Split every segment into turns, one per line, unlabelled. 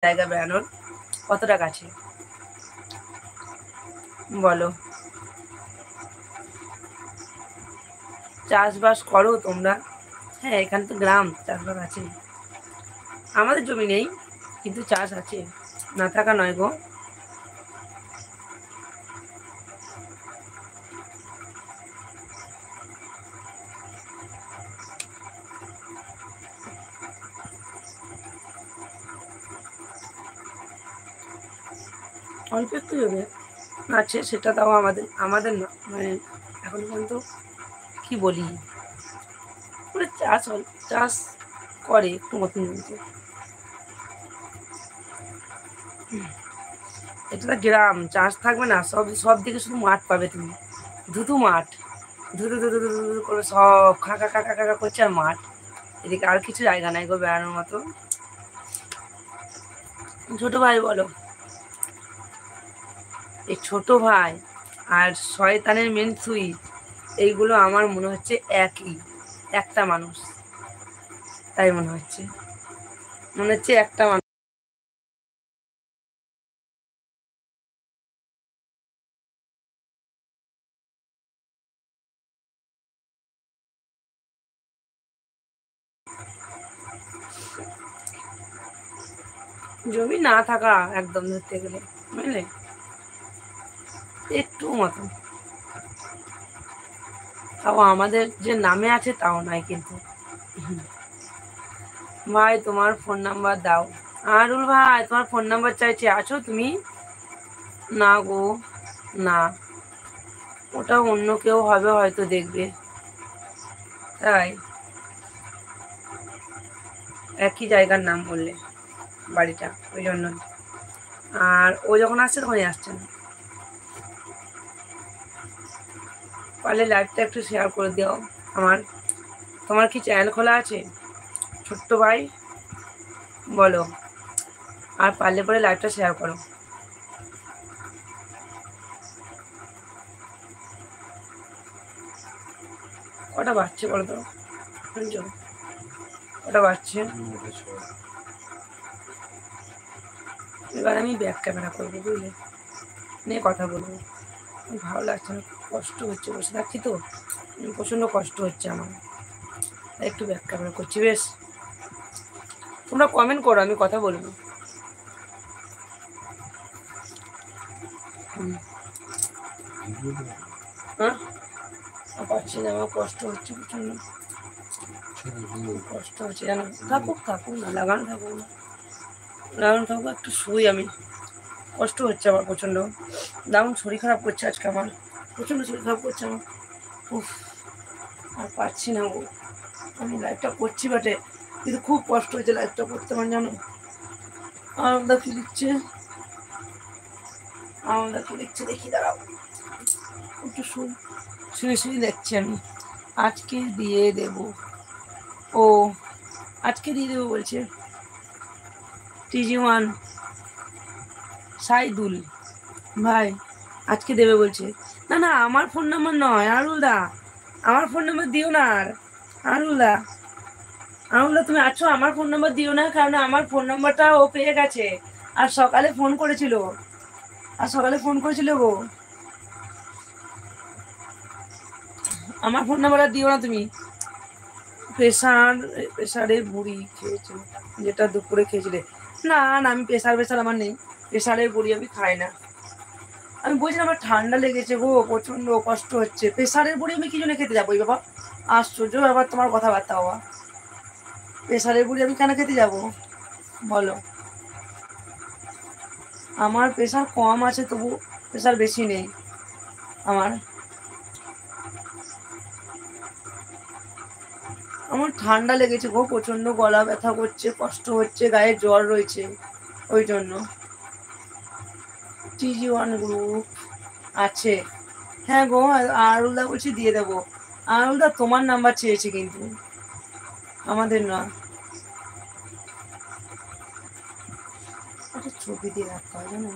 জায়গা বেড়ানোর কতটা কাছে বলো? চাষবাস করো তোমরা? হ্যাঁ, এখানে তো গ্রাম, চাষবাস আছে। আমাদের জমি নেই, কিন্তু চাষ আছে, না থাকা নয় গো। অল্প একটু জমি আছে, সেটা তাও আমাদের আমাদের না, মানে এখন পর্যন্ত কি বলি, মানে চাষ করে একটু মতন জমিতে। এটা তো গ্রাম, চাষ থাকবে না? সব দিকে শুধু মাঠ পাবে তুমি, ধুধু মাঠ, ধুধু ধুধু ধুধু ধুধু করে সব খাঁকা খাঁকা খাঁকা করছে, আর মাঠ। এদিকে আর কিছু জায়গা নাই গো বেড়ানোর মতো। ছোট ভাই বলো? এই ছোট ভাই আর শয়তানের মেন সুইচ, এইগুলো আমার মনে হচ্ছে একই, একটা মানুষ, তাই মনে হচ্ছে একটা মানুষ। জমি না থাকা একদম ধরতে গেলে, বুঝলে, একটু মতো। তাও আমাদের যে নামে আছে তাও নাই কিন্তু। ভাই তোমার ফোন নাম্বার দাও। আরুল ভাই তোমার ফোন নাম্বার চাইছি, আছো তুমি? না গো, না, ওটা অন্য কেউ হবে হয়তো, দেখবে, তাই একই জায়গার নাম বললে, বাড়িটা, ওই জন্য। আর ও যখন আসছে তখনই আসছে না। পারলে লাইভটা একটু শেয়ার করে দিও আমার। তোমার কি চ্যানেল খোলা আছে ছোট্ট ভাই? বলো, আর পারলে পরে লাইভটা শেয়ার করো। কটা বাজছে বলো তো, শুনছো? কটা বাজছে? এবার আমি ব্যাক ক্যামেরা করবো, বুঝলে, নিয়ে কথা বলবো। ভালো লাগছে না, কষ্ট হচ্ছে, বসে থাকছি তো, প্রচণ্ড কষ্ট হচ্ছে আমার, তাই একটু ব্যাক ক্যামেরা করছি। বেশ, তোমরা কমেন্ট করো, আমি কথা বলবো। হ্যাঁ, পারছি না, আমার কষ্ট হচ্ছে প্রচণ্ড, কষ্ট হচ্ছে জানো। থাকুক না, লাগানো থাকুক না, লাগানো থাকুক, একটু শুই আমি। কষ্ট হচ্ছে আমার প্রচণ্ড, দারুণ শরীর খারাপ করছে আজকে আমার, প্রচণ্ড শরীর খারাপ করছে আমার। উফ, আর পারছি না গো। আমি লাইভটা করছি বটে, কিন্তু খুব কষ্ট হচ্ছে লাইভটা করতে, মানে জানো। আলাদা কি লিখছে, আলাদা কি লিখছে দেখি, দাঁড়াও একটু শুয়ে দেখছি আমি। আজকে দিয়ে দেব, ও আজকে দিয়ে দেবো বলছে। TG1 সাইদুল ভাই আজকে দেবে বলছে। না না, আমার ফোন নাম্বার নয় আরুলদা, আমার ফোন নাম্বার দিও না। আর আরুলদা, আরুলদা তুমি আছো, আমার ফোন নাম্বার দিও না, কারণ আমার ফোন নাম্বারটা ও পেয়ে গেছে, আর সকালে ফোন করেছিল, গো। আমার ফোন নাম্বারটা দিও না তুমি। প্রেশারের বুড়ি খেয়েছিল, যেটা দুপুরে খেয়েছিলে। না না, আমি প্রেশার আমার নেই, প্রেশারের বুড়ি আমি খাই না। আমি বলছিলাম আমার ঠান্ডা লেগেছে গো, প্রচন্ড কষ্ট হচ্ছে। প্রেশারের বুড়ি আমি কি জন্য খেতে যাবো বাবা? আশ্চর্য ব্যাপার তোমার কথাবার্তা বাবা, প্রেশারের বুড়ি আমি কেন খেতে যাবো বলো? আমার প্রেশার কম আছে, তবু প্রেশার বেশি নেই আমার। আমার ঠান্ডা লেগেছে গো, প্রচন্ড গলা ব্যথা করছে, কষ্ট হচ্ছে, গায়ে জ্বর রয়েছে, ওই জন্য। TG1 গ্রুপ আছে, হ্যাঁ গো। আরুলদা বলছি দিয়ে দেবো। আরুলদা তোমার নাম্বার চেয়েছে, কিন্তু আমাদের না। একটা ছবি দিয়ে রাখতে হয় জানো।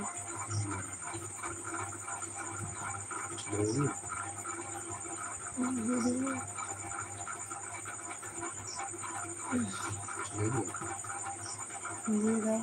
দিয়ে দাও।